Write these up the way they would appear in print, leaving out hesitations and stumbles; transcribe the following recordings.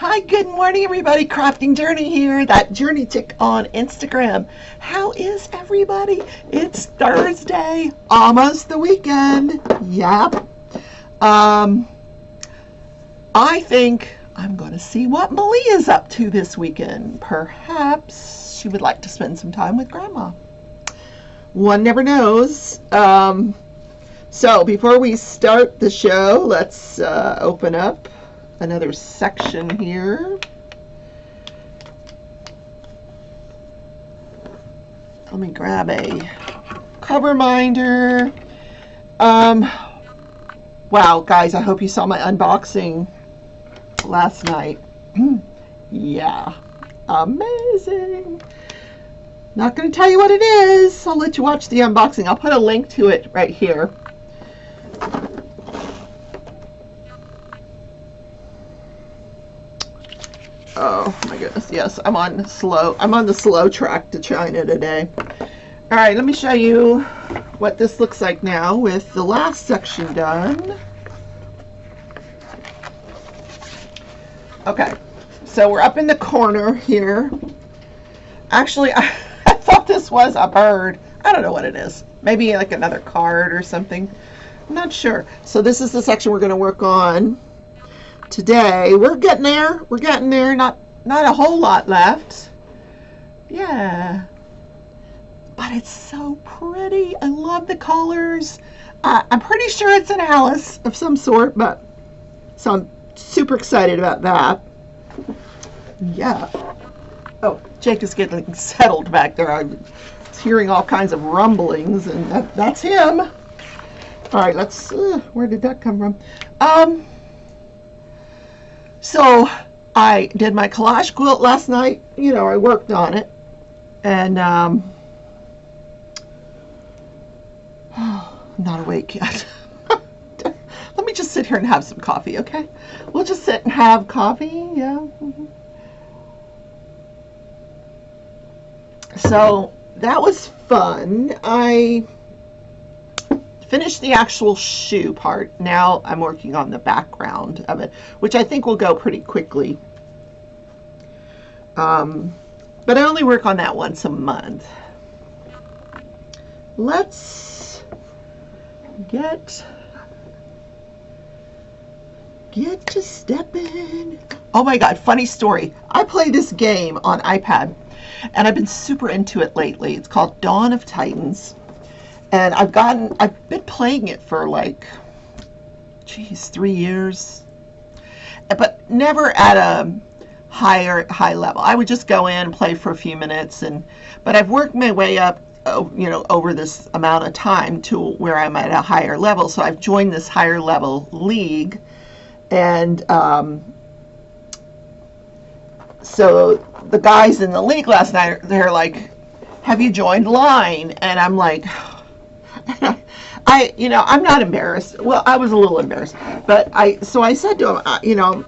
Hi, good morning, everybody. Crafting Journey here, that journey tick on Instagram. How is everybody? It's Thursday, almost the weekend. Yep. Um, I think I'm going to see what Malia's up to this weekend. Perhaps she would like to spend some time with Grandma. One never knows. So before we start the show, let's open up another section here. Let me grab a cover minder. Wow, guys, I hope you saw my unboxing last night. Yeah, amazing. Not going to tell you what it is. I'll let you watch the unboxing. I'll put a link to it right here. Oh my goodness, yes, I'm on the slow track to China today. All right, let me show you what this looks like now with the last section done. Okay, so we're up in the corner here. Actually, I thought this was a bird. I don't know what it is. Maybe like another card or something. I'm not sure. So this is the section we're going to work on today. We're getting there. We're getting there. Not a whole lot left. Yeah. But it's so pretty. I love the colors. I'm pretty sure it's an Alice of some sort, but so I'm super excited about that. Yeah. Oh, Jake is getting settled back there. I was hearing all kinds of rumblings, and that's him. All right, let's. Where did that come from? So I did my collage quilt last night. You know, I worked on it, and I'm not awake yet. Let me just sit here and have some coffee, okay? We'll just sit and have coffee, yeah. So that was fun. I finished the actual shoe part. Now I'm working on the background of it, which I think will go pretty quickly. But I only work on that once a month. Let's get to stepping. Oh my God, funny story. I play this game on iPad, and I've been super into it lately. It's called Dawn of Titans. And I've been playing it for like, 3 years, but never at a high level. I would just go in and play for a few minutes, but I've worked my way up, over this amount of time to where I'm at a higher level. So I've joined this higher level league, and so the guys in the league last night, they're like, "Have you joined line?" And I'm like, I'm not embarrassed. Well, I was a little embarrassed, but I said to him,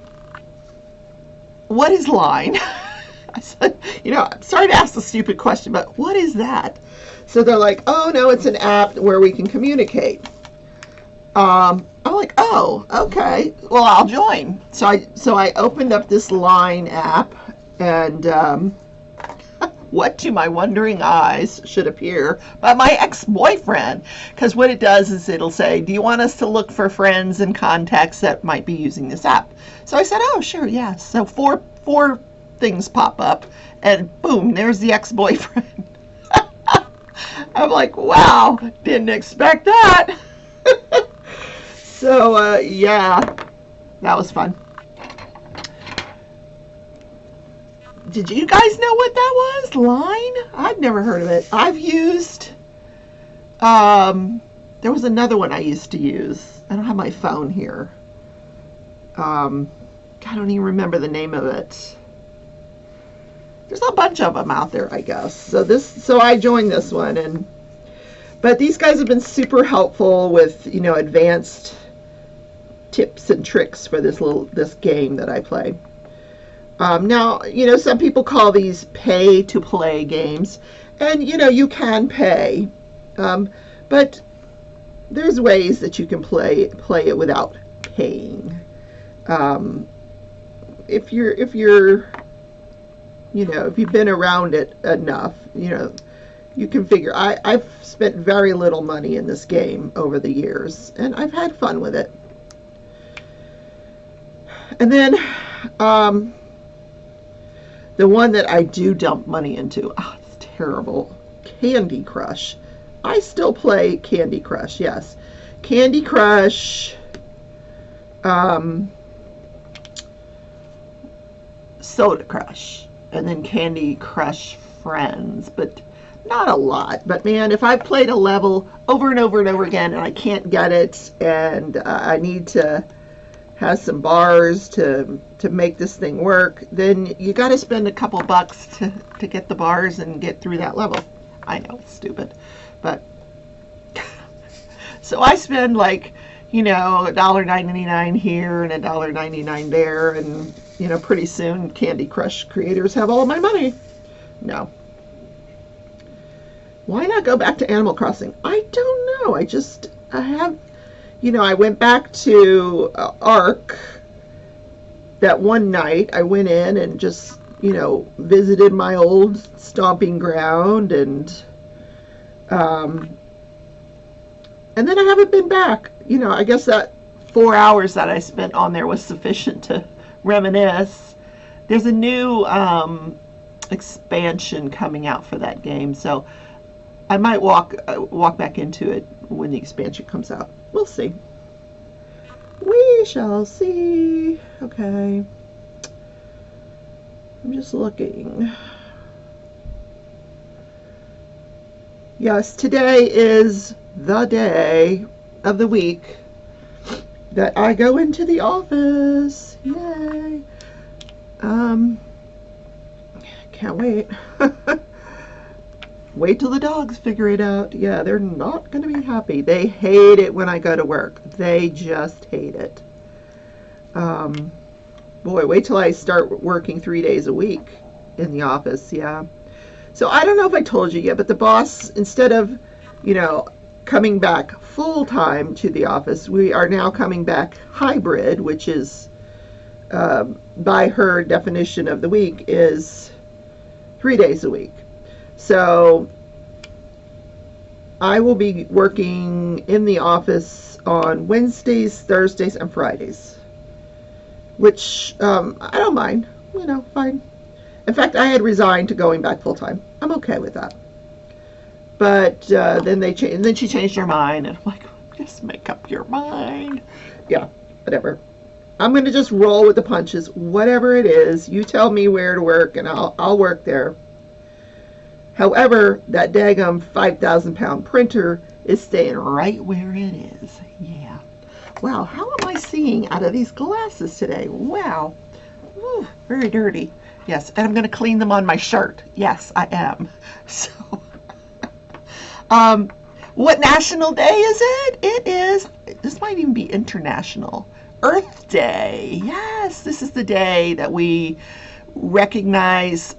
what is line? I said, I'm sorry to ask the stupid question, but what is that? So they're like, oh no, it's an app where we can communicate. I'm like, oh, okay, well, I'll join. So I opened up this Line app, and what to my wondering eyes should appear but my ex-boyfriend, because what it does is it'll say, do you want us to look for friends and contacts that might be using this app? So I said, oh, sure, yes. So four things pop up, and boom, there's the ex-boyfriend. I'm like, wow, didn't expect that. So yeah, that was fun. Did you guys know what that was? Line? I've never heard of it. I've used, there was another one I used to use. I don't have my phone here. I don't even remember the name of it. There's a bunch of them out there, I guess. So I joined this one, but these guys have been super helpful with, advanced tips and tricks for this game that I play. Now, some people call these pay-to-play games, and, you can pay, but there's ways that you can play it without paying. if you're if you've been around it enough, you can figure. I've spent very little money in this game over the years, and I've had fun with it. And then the one that I do dump money into, it's terrible, Candy Crush. I still play Candy Crush, yes. Candy Crush, Soda Crush, and then Candy Crush Friends, but not a lot. But man, if I've played a level over and over and over again and I can't get it, and I need to have some bars to make this thing work, then you got to spend a couple bucks to get the bars and get through that level. I know it's stupid, but so I spend like $1.99 here and $1.99 there, and pretty soon Candy Crush creators have all of my money. No. Why not go back to Animal Crossing? I don't know. I have, I went back to Ark that one night. I went in and just, visited my old stomping ground, and then I haven't been back. I guess that 4 hours that I spent on there was sufficient to reminisce. There's a new expansion coming out for that game, so I might walk back into it when the expansion comes out. We'll see. We shall see. Okay. I'm just looking. Yes, today is the day of the week that I go into the office. Yay. Can't wait. Wait till the dogs figure it out. Yeah, they're not going to be happy. They hate it when I go to work. They just hate it. Boy, wait till I start working 3 days a week in the office. Yeah. So I don't know if I told you yet, but the boss, instead of, coming back full time to the office, we are now coming back hybrid, which is, by her definition of the week, is 3 days a week. So I will be working in the office on Wednesdays, Thursdays, and Fridays, which I don't mind, fine. In fact, I had resigned to going back full time. I'm okay with that. But then she changed her mind, and I'm like, just make up your mind. Yeah, whatever. I'm going to just roll with the punches. Whatever it is, you tell me where to work, and I'll work there. However, that daggum 5,000-pound printer is staying right where it is. Yeah. Wow, how am I seeing out of these glasses today? Wow. Whew, very dirty. Yes, and I'm going to clean them on my shirt. Yes, I am. So, what national day is it? It is, this might even be international, Earth Day. Yes, this is the day that we recognize,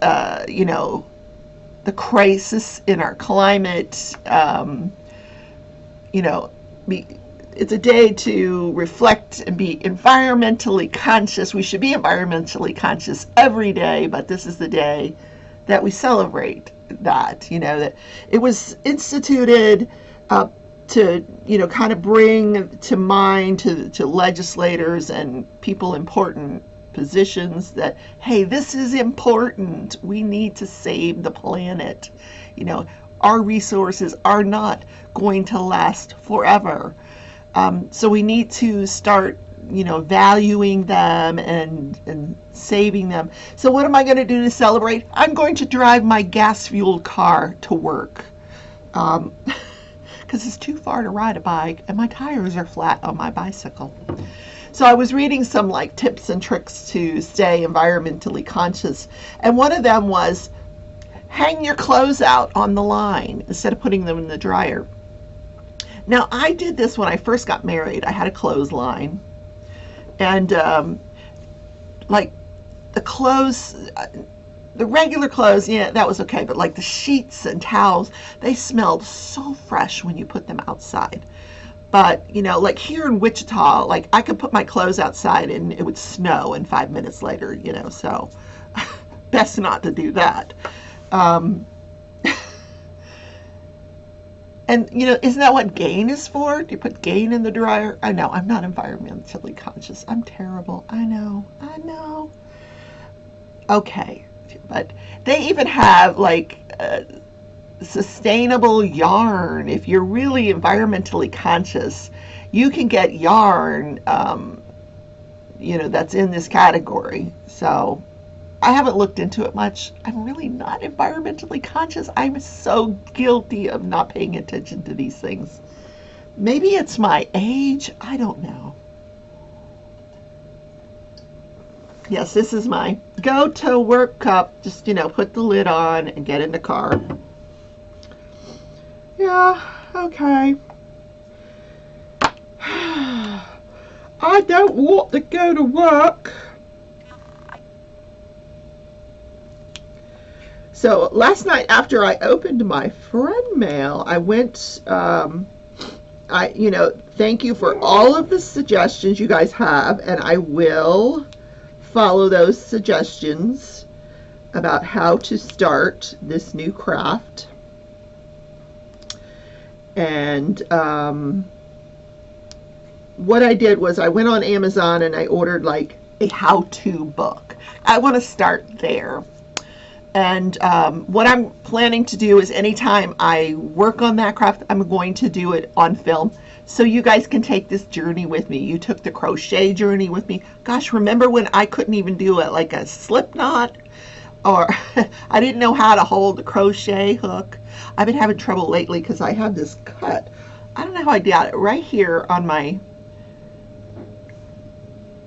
the crisis in our climate. It's a day to reflect and be environmentally conscious. We should be environmentally conscious every day, but this is the day that we celebrate that, that it was instituted to, kind of bring to mind to legislators and people important positions that, hey, this is important. We need to save the planet. Our resources are not going to last forever. So we need to start, valuing them and saving them. So what am I going to do to celebrate? I'm going to drive my gas-fueled car to work. Because it's too far to ride a bike, and my tires are flat on my bicycle. So I was reading some tips and tricks to stay environmentally conscious, and one of them was hang your clothes out on the line instead of putting them in the dryer. Now, I did this when I first got married. I had a clothesline, and the clothes, the regular clothes, yeah, that was okay, but the sheets and towels, they smelled so fresh when you put them outside. But, like here in Wichita, like I could put my clothes outside and it would snow and 5 minutes later, so best not to do that. Um, and, isn't that what Gain is for? Do you put Gain in the dryer? I know, I'm not environmentally conscious. I'm terrible. I know, I know. Okay. But they even have like sustainable yarn. If you're really environmentally conscious, you can get yarn, that's in this category. So I haven't looked into it much. I'm really not environmentally conscious. I'm so guilty of not paying attention to these things. Maybe it's my age. I don't know. Yes, this is my go-to work cup. Just, put the lid on and get in the car. Yeah, okay. I don't want to go to work. So last night after I opened my friend mail, I went, thank you for all of the suggestions you guys have, and I will follow those suggestions about how to start this new craft. And what I did was I went on Amazon and I ordered like a how-to book. I want to start there. And what I'm planning to do is anytime I work on that craft, I'm going to do it on film. So you guys can take this journey with me. You took the crochet journey with me. Gosh, remember when I couldn't even do it like a slip knot? Or I didn't know how to hold the crochet hook. I've been having trouble lately because I have this cut. I don't know how I got it right here on my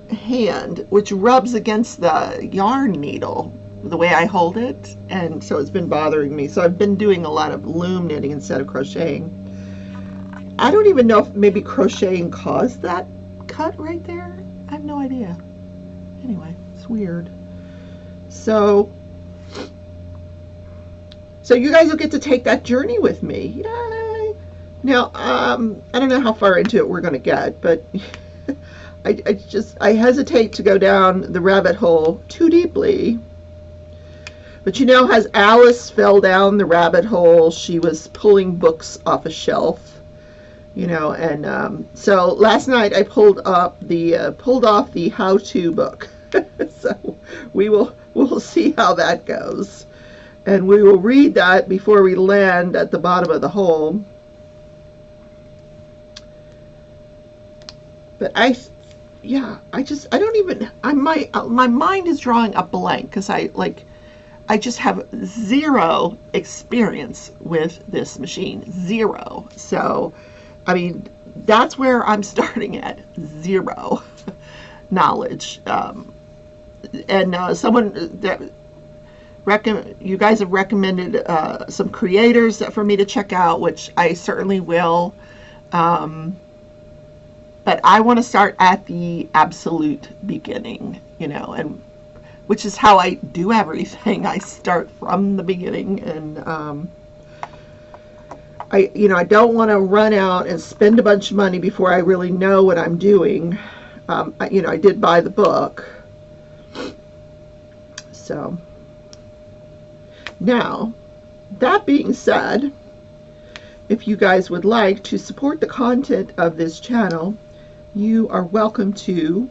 hand, which rubs against the yarn needle the way I hold it, and so it's been bothering me. So I've been doing a lot of loom knitting instead of crocheting. I don't even know if maybe crocheting caused that cut right there. I have no idea. Anyway, it's weird. So you guys will get to take that journey with me. Yay! Now, I don't know how far into it we're going to get, but I hesitate to go down the rabbit hole too deeply. But as Alice fell down the rabbit hole, she was pulling books off a shelf, and so last night I pulled off the how-to book. So we'll see how that goes. And we will read that before we land at the bottom of the hole. But my mind is drawing a blank because I just have zero experience with this machine. Zero. So, I mean, that's where I'm starting at. Zero knowledge. And someone that you guys have recommended some creators for me to check out, which I certainly will. But I want to start at the absolute beginning, and which is how I do everything. I start from the beginning, and I don't want to run out and spend a bunch of money before I really know what I'm doing. I did buy the book. So now, that being said, if you guys would like to support the content of this channel, you are welcome to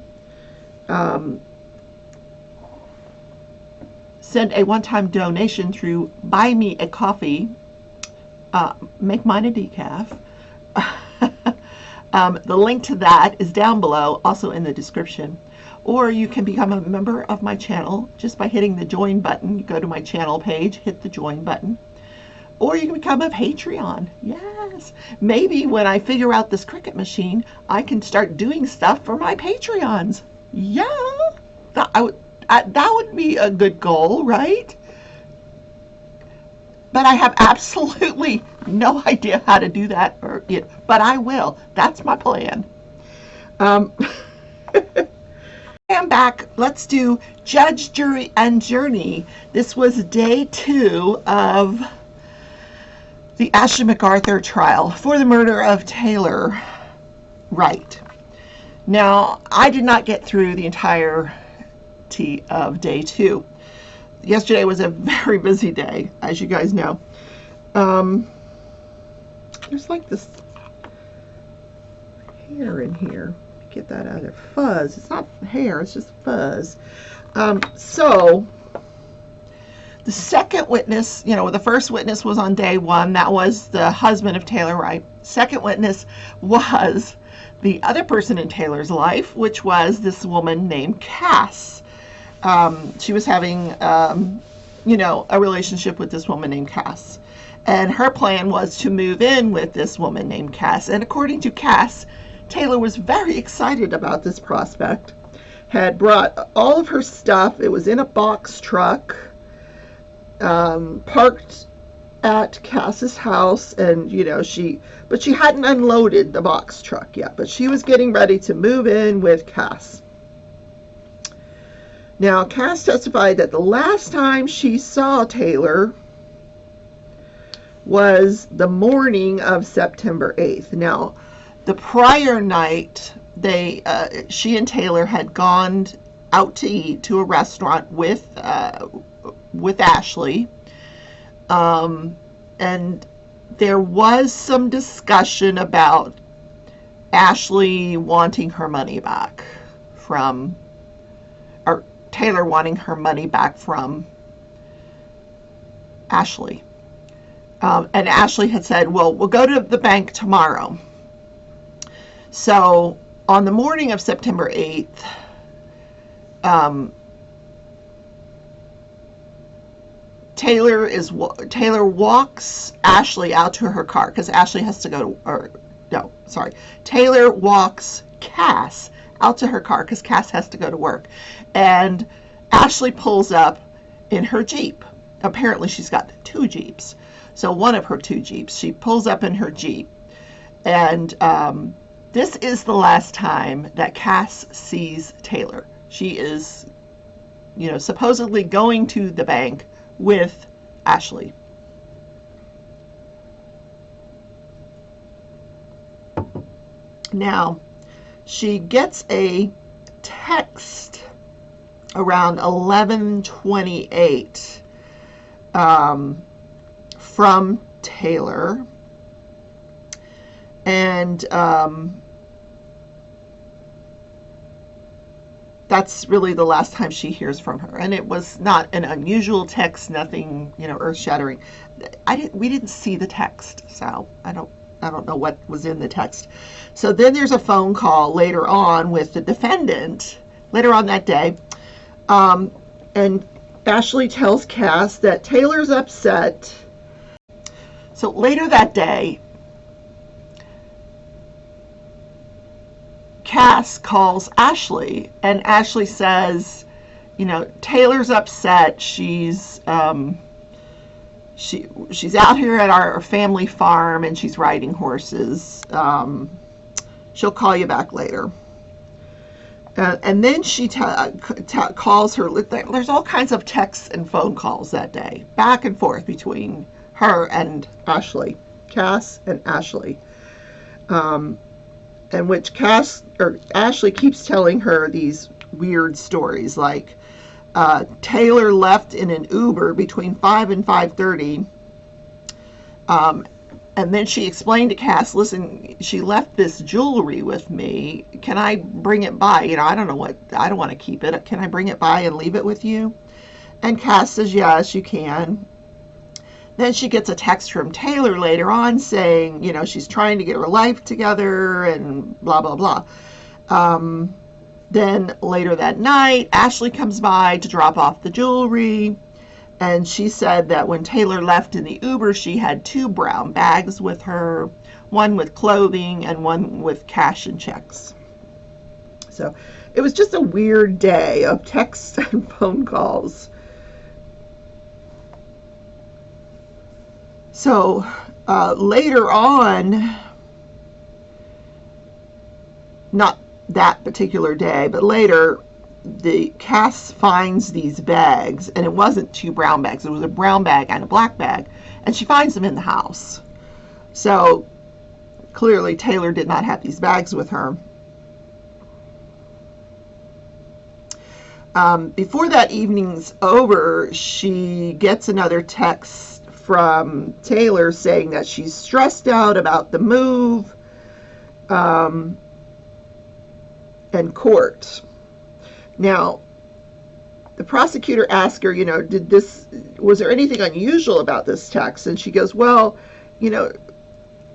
send a one-time donation through Buy Me a Coffee. Make mine a decaf. The link to that is down below, also in the description. Or you can become a member of my channel just by hitting the join button. You go to my channel page, hit the join button. Or you can become a Patreon. Yes. Maybe when I figure out this Cricut machine, I can start doing stuff for my Patreons. Yeah. That would be a good goal, right? But I have absolutely no idea how to do that, but I will. That's my plan. I'm back. Let's do Judge, Jury, and Journey. This was day 2 of the Ashley MacArthur trial for the murder of Taylor. Right. Now, I did not get through the entirety of day 2. Yesterday was a very busy day, as you guys know. Um, there's like this hair in here. Get that out of there. Fuzz. It's not hair, it's just fuzz. So, the second witness, the first witness was on day 1. That was the husband of Taylor Wright. Second witness was the other person in Taylor's life, which was this woman named Cass. She was having, a relationship with this woman named Cass. And her plan was to move in with this woman named Cass. And according to Cass, Taylor was very excited about this prospect, had brought all of her stuff. It was in a box truck, parked at Cass's house, and but she hadn't unloaded the box truck yet, but she was getting ready to move in with Cass. Now, Cass testified that the last time she saw Taylor was the morning of September 8th. Now, the prior night, she and Taylor had gone out to eat to a restaurant with Ashley, and there was some discussion about Ashley wanting her money back or Taylor wanting her money back from Ashley. And Ashley had said, well, we'll go to the bank tomorrow. So on the morning of September 8th, Taylor walks Ashley out to her car because Ashley has to go to, Taylor walks Cass out to her car because Cass has to go to work. And Ashley pulls up in her Jeep. Apparently she's got 2 Jeeps. So one of her 2 Jeeps, she pulls up in her Jeep. And this is the last time that Cass sees Taylor. She is, supposedly going to the bank with Ashley. Now, she gets a text around 11:28 from Taylor, and that's really the last time she hears from her. And it was not an unusual text, nothing, earth-shattering. We didn't see the text, so I don't know what was in the text. So then there's a phone call later on with the defendant later on that day, and Ashley tells Cass that Taylor's upset. So later that day, Cass calls Ashley, and Ashley says, Taylor's upset. She's out here at our family farm, and she's riding horses. She'll call you back later. And then she calls her. There's all kinds of texts and phone calls that day, back and forth between her and Ashley, Cass and Ashley. In which Ashley keeps telling her these weird stories, like Taylor left in an Uber between 5 and 5:30, and then she explained to Cass, listen, she left this jewelry with me. Can I bring it by? I don't want to keep it. Can I bring it by and leave it with you? And Cass says, yes, you can. Then she gets a text from Taylor later on saying, she's trying to get her life together and blah, blah, blah. Then later that night, Ashley comes by to drop off the jewelry. And she said that when Taylor left in the Uber, she had 2 brown bags with her, one with clothing and one with cash and checks. So it was just a weird day of texts and phone calls. So later on, not that particular day, but later, the Cass finds these bags, and it wasn't 2 brown bags. It was a brown bag and a black bag, and she finds them in the house. So clearly Taylor did not have these bags with her. Before that evening's over, she gets another text from Taylor saying that she's stressed out about the move and court. Now, the prosecutor asked her, was there anything unusual about this text? And she goes, well,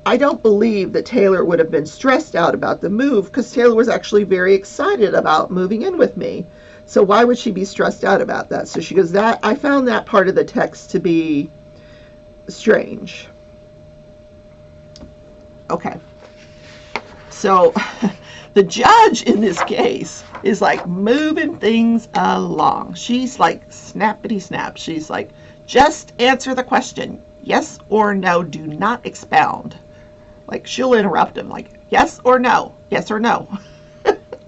I don't believe that Taylor would have been stressed out about the move because Taylor was actually very excited about moving in with me. So why would she be stressed out about that? So she goes, I found that part of the text to be strange. Okay. So the judge in this case is like moving things along. She's like snappity snap. She's like, just answer the question. Yes or no, do not expound. Like she'll interrupt him like, yes or no, yes or no.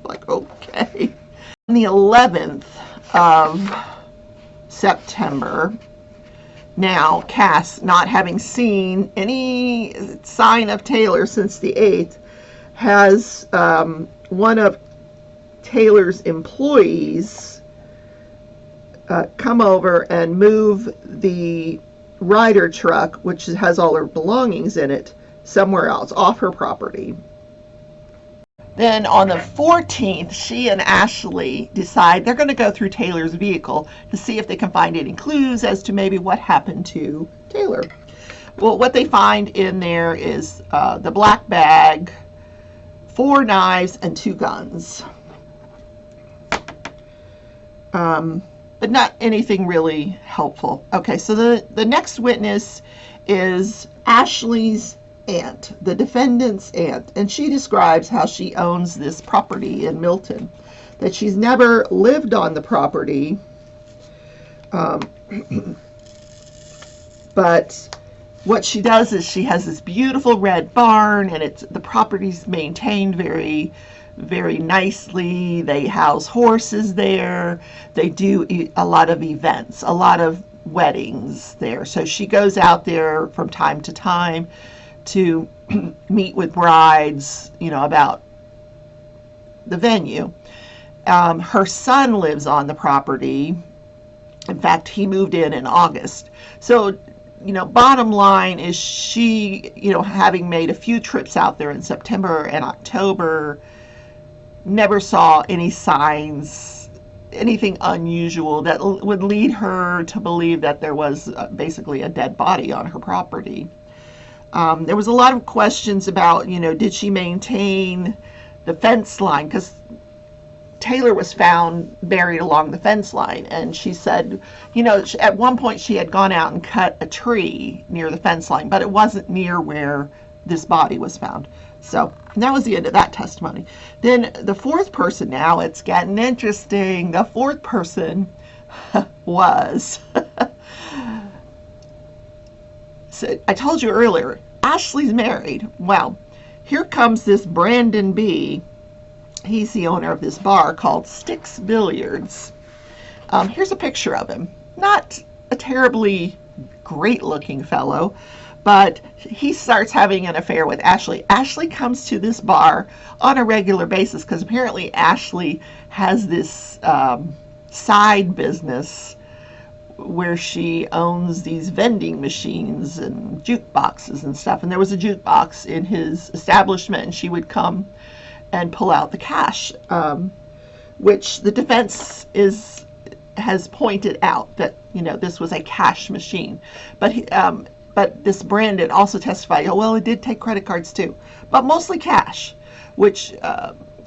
Like, okay. On the 11th of September, now Cass, not having seen any sign of Taylor since the 8th, has one of Taylor's employees come over and move the Ryder truck, which has all her belongings in it, somewhere else, off her property. Then on the 14th, she and Ashley decide they're going to go through Taylor's vehicle to see if they can find any clues as to maybe what happened to Taylor. Well, what they find in there is the black bag, 4 knives, and 2 guns. But not anything really helpful. Okay, so the next witness is Ashley's aunt, the defendant's aunt, and she describes how she owns this property in Milton, that she's never lived on the property, but what she does is she has this beautiful red barn, and the property's maintained very, very nicely. They house horses there. They do a lot of events, a lot of weddings there. So she goes out there from time to time to meet with brides, about the venue. Her son lives on the property. In fact, he moved in August. So, bottom line is she, having made a few trips out there in September and October, never saw any signs, anything unusual that would lead her to believe that there was basically a dead body on her property. There was a lot of questions about, did she maintain the fence line? Because Taylor was found buried along the fence line, and she said, at one point she had gone out and cut a tree near the fence line, but it wasn't near where this body was found. So that was the end of that testimony. Then the fourth person, now it's getting interesting. The fourth person was... So I told you earlier, Ashley's married. Well, here comes this Brandon B. He's the owner of this bar called Sticks Billiards. Here's a picture of him. Not a terribly great-looking fellow, but he starts having an affair with Ashley. Ashley comes to this bar on a regular basis because apparently Ashley has this side business where she owns these vending machines and jukeboxes and stuff. And there was a jukebox in his establishment, and she would come and pull out the cash, which the defense has pointed out that this was a cash machine. But this Brandon also testified, well, it did take credit cards too, but mostly cash, which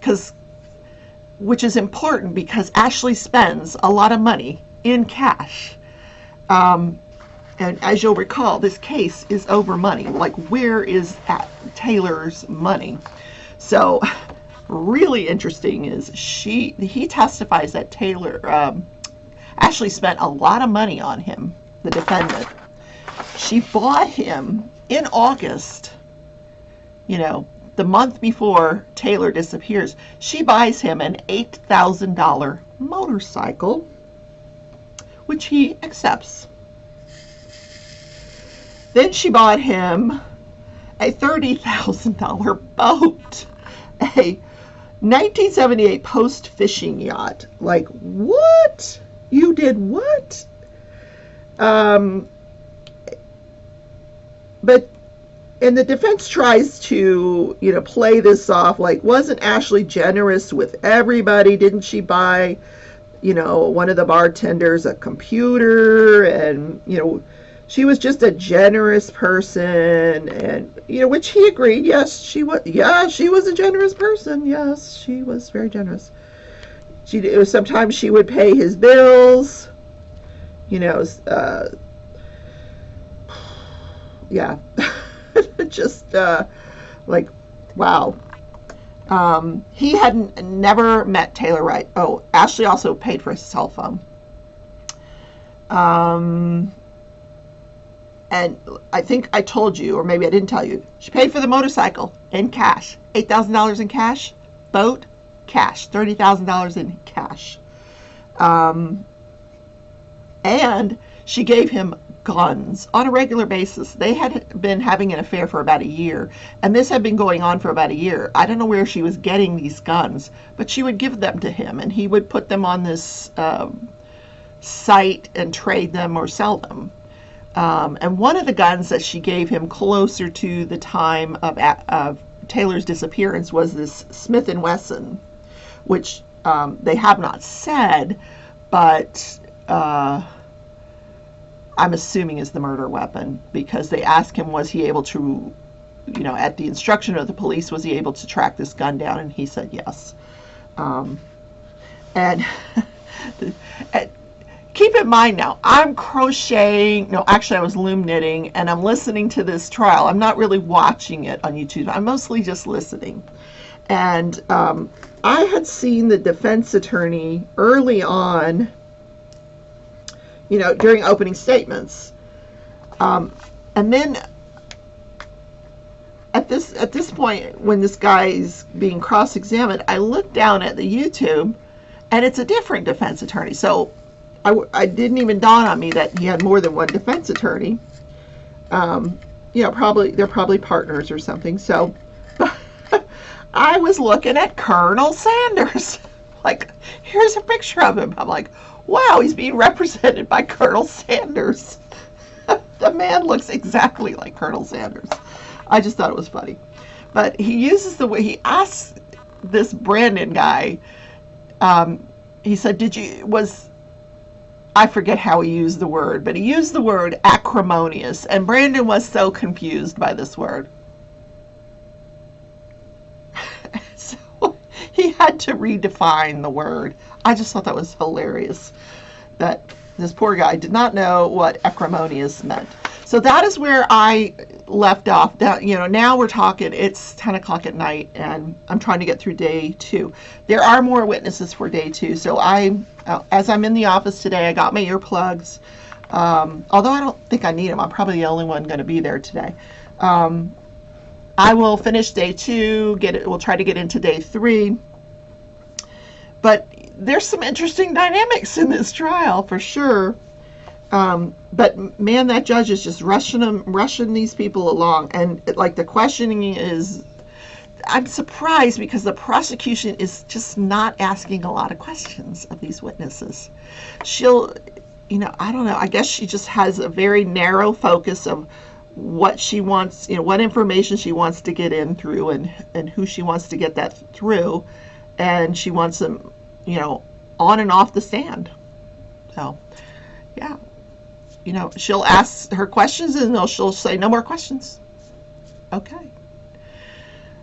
is important because Ashley spends a lot of money in cash. And as you'll recall, this case is over money. Like, where is Taylor's money? So really interesting is he testifies that Ashley spent a lot of money on him, the defendant. She bought him in August, the month before Taylor disappears. She buys him an $8,000 motorcycle, which he accepts. Then she bought him a $30,000 boat, a 1978 Post fishing yacht. Like, what? You did what? Um, but and the defense tries to, play this off like, wasn't Ashley generous with everybody? Didn't she buy, one of the bartenders a computer? And, she was just a generous person. And, which he agreed. Yes, she was. Yeah, she was a generous person. Yes, she was very generous. Sometimes she would pay his bills. You know, yeah. Just like, wow. He had never met Taylor Wright. Oh, Ashley also paid for his cell phone. And I think I told you, or maybe I didn't tell you, she paid for the motorcycle in cash. $8,000 in cash. Boat, cash. $30,000 in cash. And she gave him guns on a regular basis. They had been having an affair for about a year, and this had been going on for about a year. I don't know where she was getting these guns, but she would give them to him, and he would put them on this site and trade them or sell them. And one of the guns that she gave him closer to the time of Taylor's disappearance was this Smith & Wesson, which they have not said, but I'm assuming is the murder weapon, because they asked him, was he able to, at the instruction of the police, was he able to track this gun down? And he said yes. And keep in mind now, I'm crocheting. No, actually, I was loom knitting, and I'm listening to this trial. I'm not really watching it on YouTube. I'm mostly just listening. And I had seen the defense attorney early on, during opening statements. And then at this point, when this guy's being cross-examined, I looked down at the YouTube, and it's a different defense attorney. So I didn't even dawn on me that he had more than one defense attorney. They're probably partners or something. So I was looking at Colonel Sanders. Like, here's a picture of him. I'm like, wow, he's being represented by Colonel Sanders. The man looks exactly like Colonel Sanders. I just thought it was funny. But he uses the way he asks this Brandon guy, he said, I forget how he used the word, but he used the word acrimonious, and Brandon was so confused by this word. So he had to redefine the word. I just thought that was hilarious, that this poor guy did not know what acrimonious meant. So that is where I left off. Now we're talking, it's 10 o'clock at night, and I'm trying to get through day 2. There are more witnesses for day 2. So as I'm in the office today, I got my earplugs. Although I don't think I need them. I'm probably the only one going to be there today. I will finish day 2, we'll try to get into day 3. But there's some interesting dynamics in this trial for sure. But man, that judge is just rushing these people along. And like the questioning is, I'm surprised because the prosecution is just not asking a lot of questions of these witnesses. She'll, I don't know, I guess she just has a very narrow focus of what she wants, what information she wants to get in through and who she wants to get that through. And she wants them, on and off the stand. So, yeah. She'll ask her questions and she'll say, no more questions. Okay.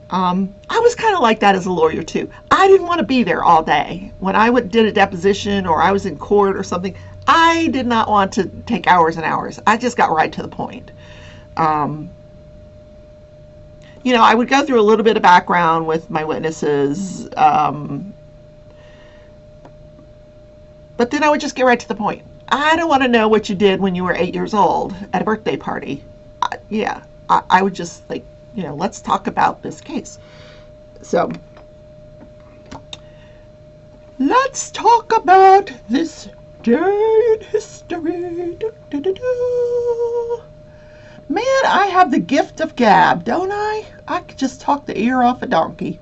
I was kind of like that as a lawyer too. I didn't want to be there all day. When I did a deposition or I was in court or something, I did not want to take hours and hours. I just got right to the point. I would go through a little bit of background with my witnesses, but then I would just get right to the point. I don't want to know what you did when you were 8 years old at a birthday party. I would just let's talk about this case. So, let's talk about this day in history. Man, I have the gift of gab, don't I? I could just talk the ear off a donkey.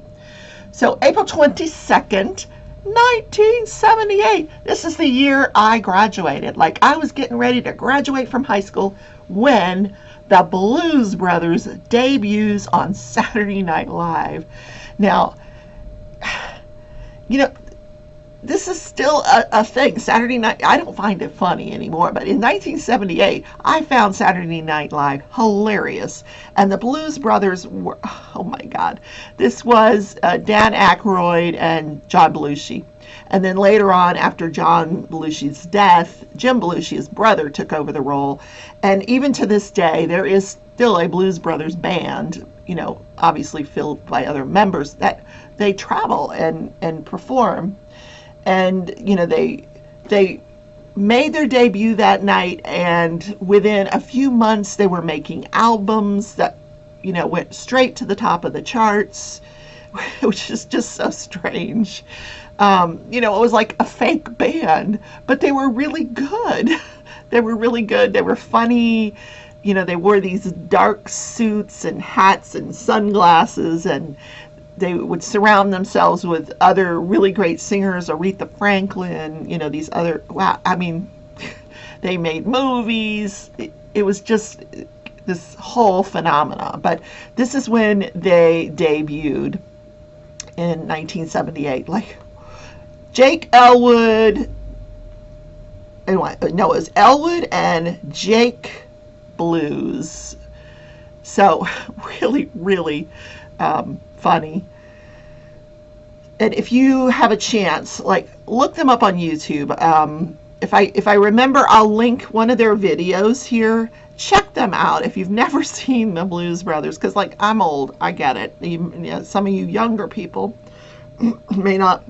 So April 22nd, 1978. This is the year I graduated. Like, I was getting ready to graduate from high school when the Blues Brothers debuts on Saturday Night Live. Now, you know, this is still a thing. Saturday night, I don't find it funny anymore, but in 1978, I found Saturday Night Live hilarious. And the Blues Brothers were, oh my God, this was Dan Aykroyd and John Belushi. And then later on, after John Belushi's death, Jim Belushi, his brother, took over the role. And even to this day, there is still a Blues Brothers band, you know, obviously filled by other members, that they travel and perform. And you know, they made their debut that night, and within a few months they were making albums that, you know, went straight to the top of the charts, which is just so strange. You know, it was like a fake band, but they were really good. They were really good. They were funny. You know, they wore these dark suits and hats and sunglasses, and they would surround themselves with other really great singers, Aretha Franklin, you know, these other, wow, I mean, they made movies. It was just this whole phenomena. But this is when they debuted in 1978. Like, Jake Elwood, no, it was Elwood and Jake Blues. So really, really funny. And if you have a chance, like, look them up on YouTube. If I remember, I'll link one of their videos here. Check them out if you've never seen the Blues Brothers, because, like, I'm old, I get it. You know, some of you younger people may not.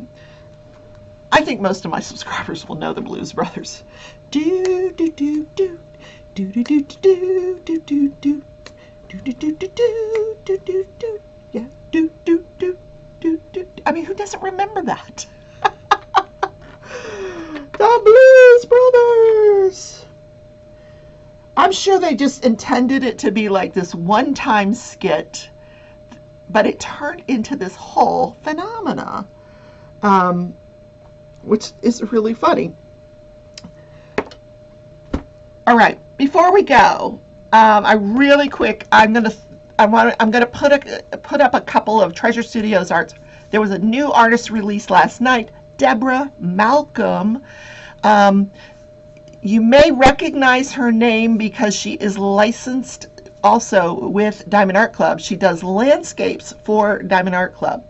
I think most of my subscribers will know the Blues Brothers. Do do do do do do do do do do do do do do do do do do. Yeah, do do do do do. I mean, who doesn't remember that? The Blues Brothers. I'm sure they just intended it to be like this one-time skit, but it turned into this whole phenomena, which is really funny. All right, before we go, I'm gonna put up a couple of Treasure Studios arts. There was a new artist released last night, Deborah Malcolm. You may recognize her name because she is licensed also with Diamond Art Club. She does landscapes for Diamond Art Club.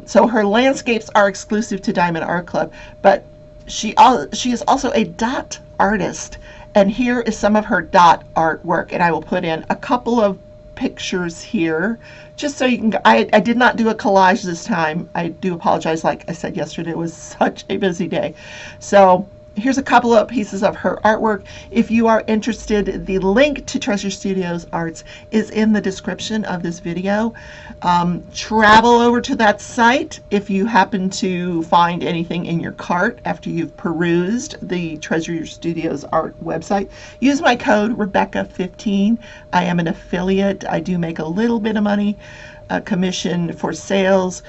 So her landscapes are exclusive to Diamond Art Club, but she is also a dot artist. And here is some of her dot artwork, and I will put in a couple of pictures here just so you can. I did not do a collage this time. I do apologize. Like I said yesterday, it was such a busy day. So here's a couple of pieces of her artwork. If you are interested, the link to Treasure Studios Arts is in the description of this video. Travel over to that site if you happen to find anything in your cart after you've perused the Treasure Studios Art website. Use my code Rebecca15. I am an affiliate. I do make a little bit of money, commission for sales.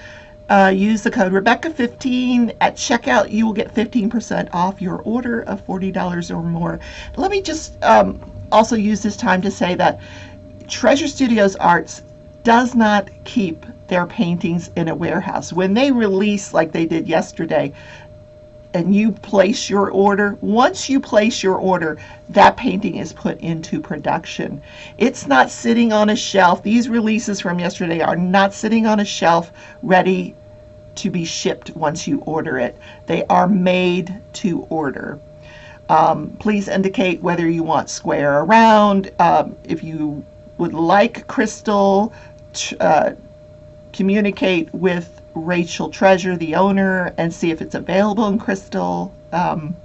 Use the code Rebecca15 at checkout. You will get 15% off your order of $40 or more. Let me just also use this time to say that Treasure Studios Arts does not keep their paintings in a warehouse. When they release, like they did yesterday, and you place your order, once you place your order, that painting is put into production. It's not sitting on a shelf. These releases from yesterday are not sitting on a shelf ready to be shipped once you order it. They are made to order. Please indicate whether you want square or round. If you would like crystal, communicate with Rachel Treasure, the owner, and see if it's available in crystal. And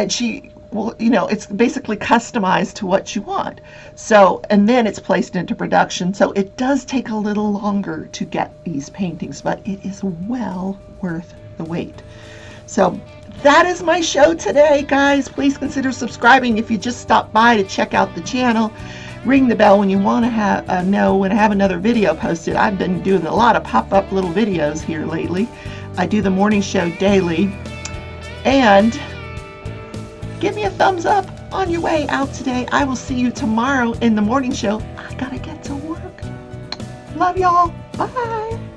she, well, you know, it's basically customized to what you want. So, and then it's placed into production. So it does take a little longer to get these paintings, but it is well worth the wait. So that is my show today, guys. Please consider subscribing if you just stopped by to check out the channel. Ring the bell when you want to know when I have another video posted. I've been doing a lot of pop-up little videos here lately. I do the morning show daily. And give me a thumbs up on your way out today. I will see you tomorrow in the morning show. I gotta get to work. Love y'all. Bye.